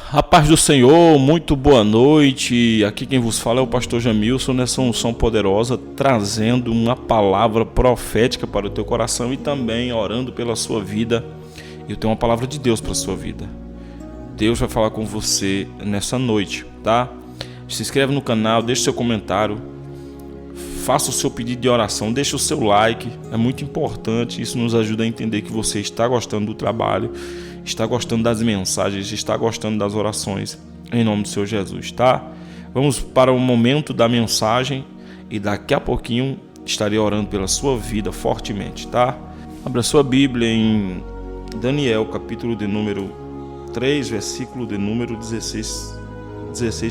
A paz do Senhor, muito boa noite. Aqui quem vos fala é o pastor Jamilson, nessa unção poderosa, trazendo uma palavra profética para o teu coração e também orando pela sua vida. Eu tenho uma palavra de Deus para a sua vida. Deus vai falar com você nessa noite, tá? Se inscreve no canal, deixe seu comentário, faça o seu pedido de oração, deixe o seu like, é muito importante. Isso nos ajuda a entender que você está gostando do trabalho, está gostando das mensagens, está gostando das orações, em nome do Senhor Jesus, tá? Vamos para o momento da mensagem e daqui a pouquinho estarei orando pela sua vida fortemente, tá? Abra sua Bíblia em Daniel, capítulo de número 3, versículo de número 16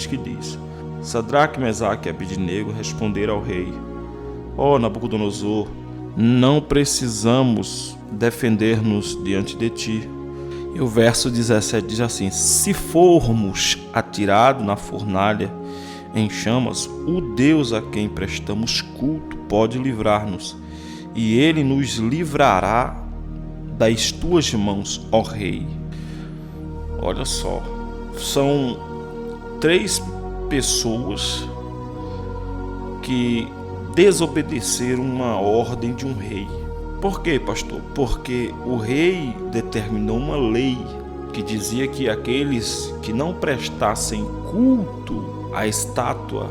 que diz: Sadraque, Mesaque e Abednego responderam ao rei: Ó Nabucodonosor, não precisamos defender-nos diante de ti. E o verso 17 diz assim: Se formos atirados na fornalha em chamas, o Deus a quem prestamos culto pode livrar-nos, e ele nos livrará das tuas mãos, ó rei. Olha só, são 3 pessoas que desobedeceram uma ordem de um rei. Por quê, pastor? Porque o rei determinou uma lei que dizia que aqueles que não prestassem culto à estátua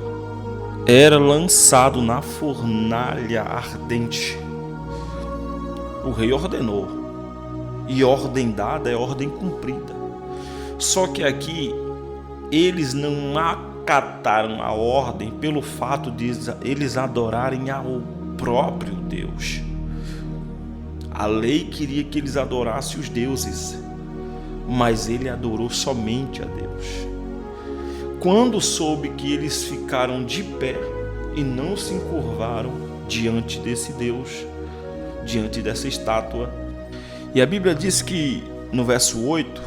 era lançado na fornalha ardente. O rei ordenou, e ordem dada é ordem cumprida. Só que aqui eles não acataram a ordem pelo fato de eles adorarem ao próprio Deus. A lei queria que eles adorassem os deuses, mas ele adorou somente a Deus. Quando soube que eles ficaram de pé e não se encurvaram diante desse Deus, diante dessa estátua, e a Bíblia diz que no verso 8,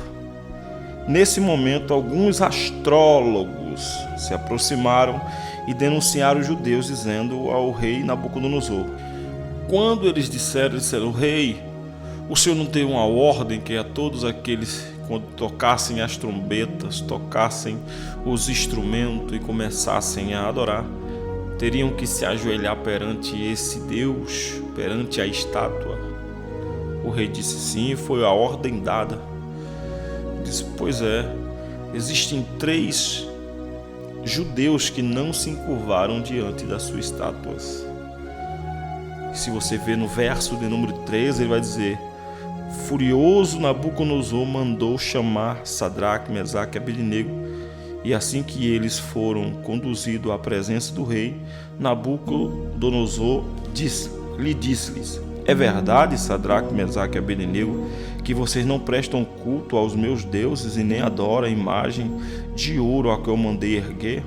nesse momento alguns astrólogos se aproximaram e denunciaram os judeus, dizendo ao rei Nabucodonosor. Quando eles disseram: Rei, o Senhor não tem uma ordem que a todos aqueles, quando tocassem as trombetas, tocassem os instrumentos e começassem a adorar, teriam que se ajoelhar perante esse Deus, perante a estátua? O rei disse: sim, foi a ordem dada. Disse: pois é, existem 3 judeus que não se encurvaram diante das suas estátuas. Se você vê no verso de número 13, ele vai dizer: furioso Nabucodonosor mandou chamar Sadraque, Mesaque e Abednego, e assim que eles foram conduzidos à presença do rei, Nabucodonosor lhe disse-lhes: é verdade, Sadraque, Mesaque e Abednego, que vocês não prestam culto aos meus deuses e nem adoram a imagem de ouro a que eu mandei erguer?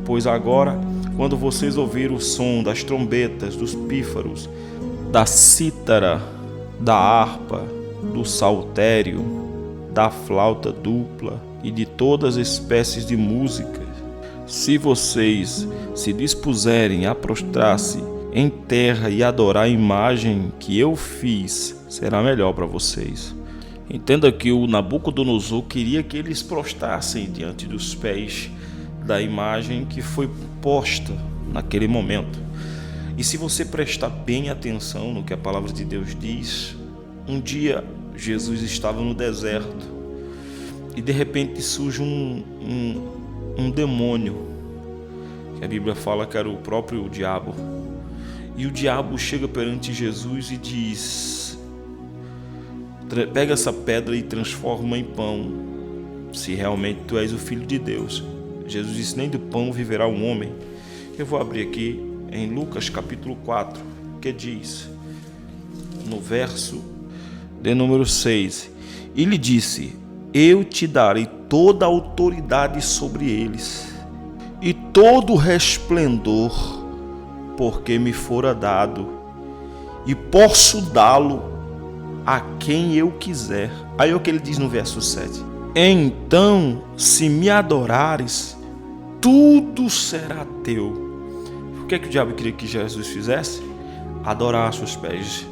Pois agora, quando vocês ouviram o som das trombetas, dos pífaros, da cítara, da harpa, do saltério, da flauta dupla e de todas as espécies de música, se vocês se dispuserem a prostrar-se em terra e adorar a imagem que eu fiz, será melhor para vocês. Entenda que o Nabucodonosor queria que eles prostrassem diante dos pés da imagem que foi posta naquele momento. E se você prestar bem atenção no que a palavra de Deus diz, um dia Jesus estava no deserto e de repente surge um demônio, que a Bíblia fala que era o próprio diabo. E o diabo chega perante Jesus e diz: pega essa pedra e transforma em pão, se realmente tu és o Filho de Deus. Jesus disse: nem do pão viverá o homem. Eu vou abrir aqui em Lucas capítulo 4, que diz, no verso de número 6, e lhe disse: eu te darei toda a autoridade sobre eles, e todo o resplendor, porque me fora dado, e posso dá-lo a quem eu quiser. Aí é o que ele diz no verso 7. Então, se me adorares, tudo será teu. O que é que o diabo queria que Jesus fizesse? Adorasse os pés,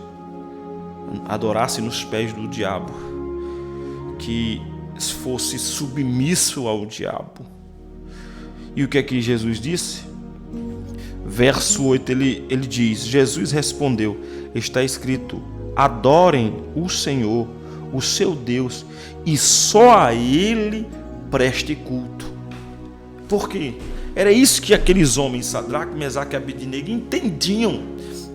adorasse nos pés do diabo, que fosse submisso ao diabo. E o que é que Jesus disse? Verso 8, ele diz: Jesus respondeu: está escrito, adorem o Senhor, o seu Deus, e só a Ele preste culto. Por quê? Era isso que aqueles homens, Sadraque, Mesaque e Abednego, entendiam.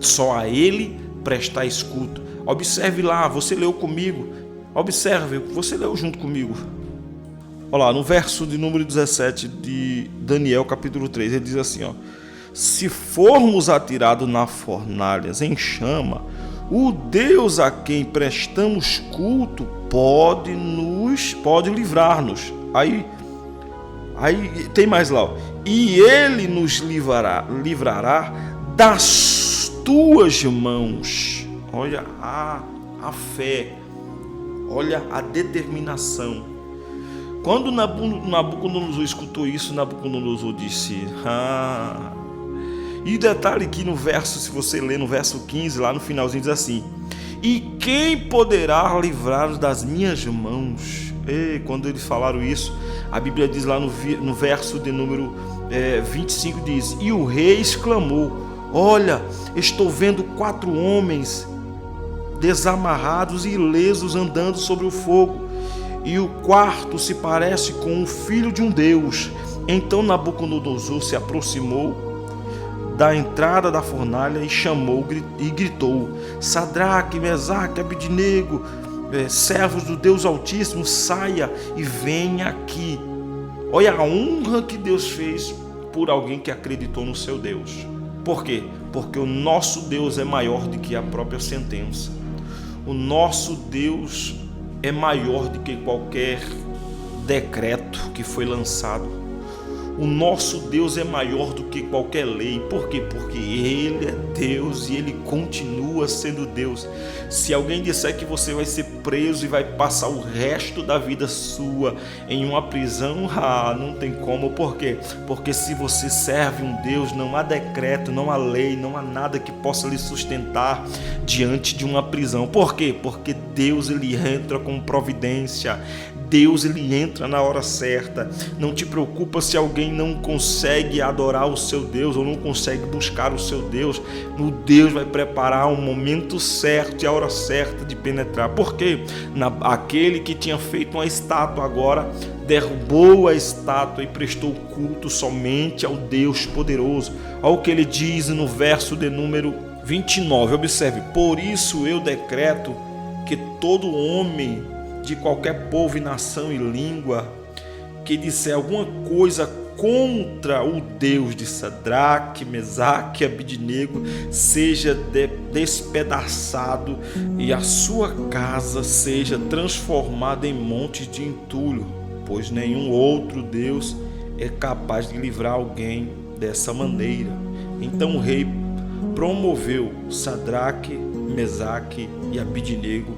Só a Ele prestais culto. Observe lá, você leu comigo. Observe, você leu junto comigo. Olha lá, no verso de número 17 de Daniel, capítulo 3, ele diz assim, ó: se formos atirados nas fornalhas em chama, o Deus a quem prestamos culto pode livrar-nos. Aí tem mais lá, ó: e Ele nos livrará das tuas mãos. Olha a fé, olha a determinação. Quando Nabucodonosor escutou isso, Nabucodonosor disse: E detalhe que no verso, se você ler no verso 15, lá no finalzinho diz assim: e quem poderá livrar das minhas mãos? E quando eles falaram isso, a Bíblia diz lá no verso de número 25, diz: e o rei exclamou: olha, estou vendo 4 homens desamarrados e ilesos andando sobre o fogo, e o quarto se parece com o filho de um deus. Então Nabucodonosor se aproximou da entrada da fornalha e chamou e gritou: Sadraque, Mesaque, Abednego, servos do Deus Altíssimo, saia e venha aqui. Olha a honra que Deus fez por alguém que acreditou no seu Deus. Por quê? Porque o nosso Deus é maior do que a própria sentença. O nosso Deus é maior do que qualquer decreto que foi lançado. O nosso Deus é maior do que qualquer lei. Por quê? Porque Ele é Deus e Ele continua sendo Deus. Se alguém disser que você vai ser preso e vai passar o resto da vida sua em uma prisão, não tem como. Por quê? Porque se você serve um Deus, não há decreto, não há lei, não há nada que possa lhe sustentar diante de uma prisão. Por quê? Porque Deus, Ele entra com providência. Deus, Ele entra na hora certa. Não te preocupa se alguém não consegue adorar o seu Deus ou não consegue buscar o seu Deus. O Deus vai preparar o momento certo e a hora certa de penetrar. Por quê? Aquele que tinha feito uma estátua agora derrubou a estátua e prestou culto somente ao Deus poderoso. Olha o que ele diz no verso de número 29. Observe: por isso eu decreto que todo homem de qualquer povo e nação e língua que disser alguma coisa contra o Deus de Sadraque, Mesaque e Abednego seja despedaçado e a sua casa seja transformada em montes de entulho, pois nenhum outro Deus é capaz de livrar alguém dessa maneira. Então o rei promoveu Sadraque, Mesaque e Abednego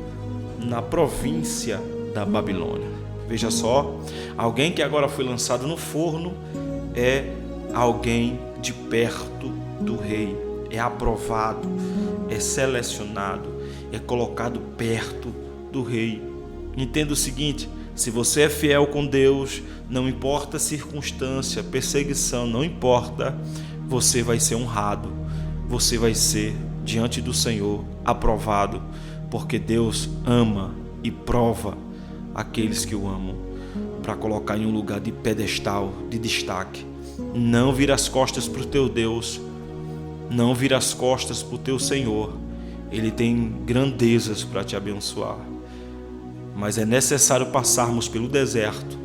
na província da Babilônia. Veja só, alguém que agora foi lançado no forno é alguém de perto do rei, é aprovado, é selecionado, é colocado perto do rei. Entenda o seguinte: se você é fiel com Deus, não importa a circunstância, perseguição, não importa, você vai ser honrado, você vai ser diante do Senhor aprovado, porque Deus ama e prova aqueles que o amam, para colocar em um lugar de pedestal, de destaque. Não vira as costas para o teu Deus, não vira as costas para o teu Senhor. Ele tem grandezas para te abençoar, mas é necessário passarmos pelo deserto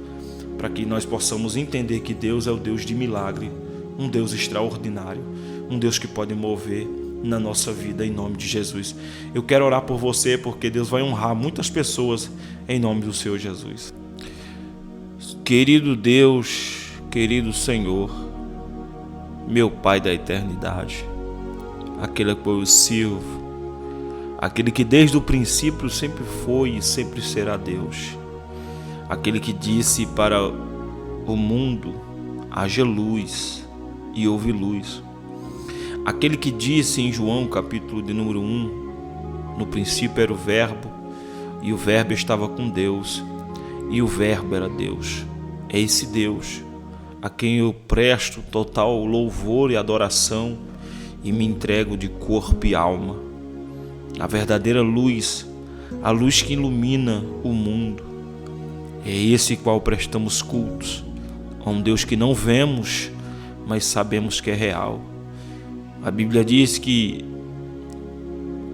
para que nós possamos entender que Deus é o Deus de milagre, um Deus extraordinário, um Deus que pode mover na nossa vida, em nome de Jesus. Eu quero orar por você, porque Deus vai honrar muitas pessoas em nome do Senhor Jesus. Querido Deus, querido Senhor, meu Pai da eternidade, aquele a qual eu sirvo, aquele que desde o princípio sempre foi e sempre será Deus, aquele que disse para o mundo: haja luz, e houve luz. Aquele que disse em João, capítulo de número 1, no princípio era o Verbo, e o Verbo estava com Deus, e o Verbo era Deus. É esse Deus a quem eu presto total louvor e adoração e me entrego de corpo e alma. A verdadeira luz, a luz que ilumina o mundo. É esse qual prestamos cultos, a um Deus que não vemos, mas sabemos que é real. A Bíblia diz que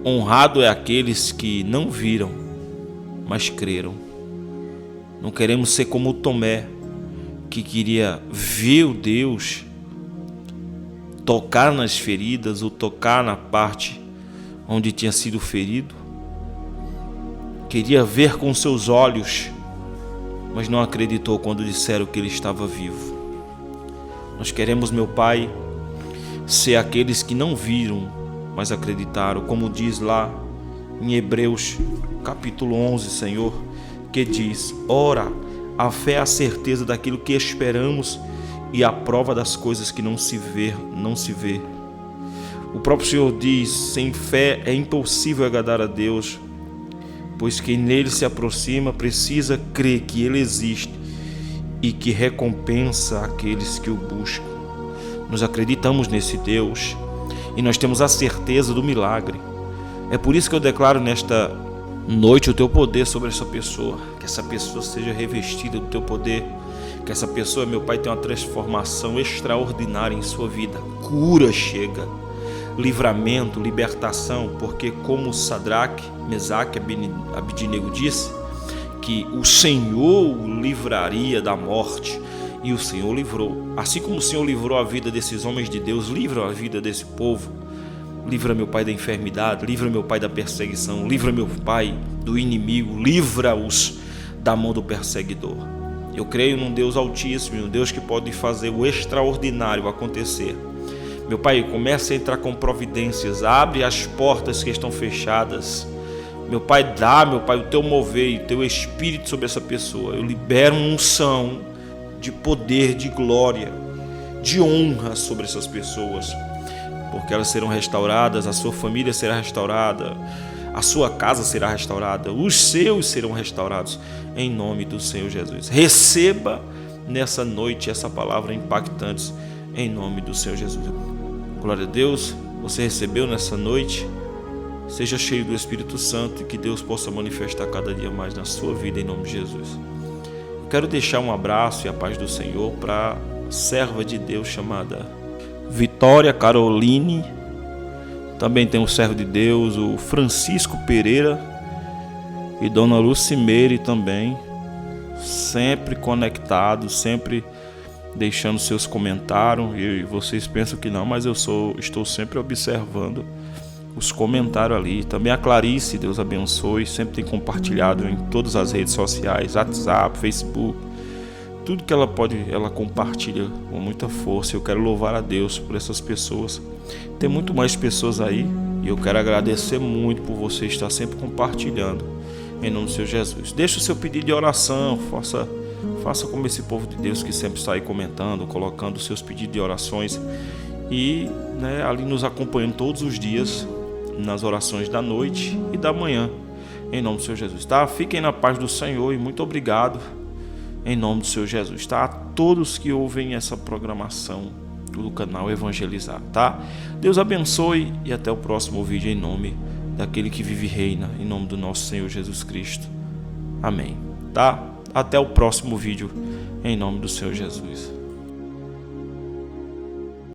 honrado é aqueles que não viram, mas creram. Não queremos ser como o Tomé, que queria ver o Deus, tocar nas feridas ou tocar na parte onde tinha sido ferido. Queria ver com seus olhos, mas não acreditou quando disseram que ele estava vivo. Nós queremos, meu Pai, ser aqueles que não viram, mas acreditaram, como diz lá em Hebreus capítulo 11, Senhor, que diz: ora, a fé é a certeza daquilo que esperamos e a prova das coisas que não se vê. O próprio Senhor diz: sem fé é impossível agradar a Deus, pois quem nele se aproxima precisa crer que ele existe e que recompensa aqueles que o buscam. Nós acreditamos nesse Deus e nós temos a certeza do milagre. É por isso que eu declaro nesta noite o teu poder sobre essa pessoa, que essa pessoa seja revestida do teu poder, que essa pessoa, meu Pai, tenha uma transformação extraordinária em sua vida. Cura chega, livramento, libertação, porque como Sadraque, Mesaque e Abidnego disse, que o Senhor o livraria da morte, e o Senhor livrou. Assim como o Senhor livrou a vida desses homens de Deus, livra a vida desse povo. Livra, meu Pai, da enfermidade, livra, meu Pai, da perseguição, livra, meu Pai, do inimigo, livra-os da mão do perseguidor. Eu creio num Deus altíssimo, um Deus que pode fazer o extraordinário acontecer. Meu Pai, comece a entrar com providências, abre as portas que estão fechadas. Meu Pai, dá, meu Pai, o teu mover e o teu espírito sobre essa pessoa. Eu libero uma unção de poder, de glória, de honra sobre essas pessoas, porque elas serão restauradas, a sua família será restaurada, a sua casa será restaurada, os seus serão restaurados, em nome do Senhor Jesus. Receba nessa noite essa palavra impactante, em nome do Senhor Jesus. Glória a Deus, você recebeu nessa noite. Seja cheio do Espírito Santo e que Deus possa manifestar cada dia mais na sua vida, em nome de Jesus. Eu quero deixar um abraço e a paz do Senhor para a serva de Deus chamada Vitória Caroline. Também tem o servo de Deus, o Francisco Pereira, e Dona Lucimeire também, sempre conectados, sempre deixando seus comentários. E vocês pensam que não, mas estou sempre observando os comentários ali. Também a Clarice, Deus abençoe, sempre tem compartilhado em todas as redes sociais, WhatsApp, Facebook, tudo que ela pode, ela compartilha com muita força. Eu quero louvar a Deus por essas pessoas. Tem muito mais pessoas aí e eu quero agradecer muito por você estar sempre compartilhando, em nome do Senhor Jesus. Deixa o seu pedido de oração, faça como esse povo de Deus que sempre está aí comentando, colocando os seus pedidos de orações e ali nos acompanhando todos os dias nas orações da noite e da manhã, em nome do Senhor Jesus, tá? Fiquem na paz do Senhor e muito obrigado, em nome do Senhor Jesus, tá? A todos que ouvem essa programação do canal Evangelizar, tá? Deus abençoe e até o próximo vídeo, em nome daquele que vive e reina, em nome do nosso Senhor Jesus Cristo. Amém, tá? Até o próximo vídeo, em nome do Senhor Jesus.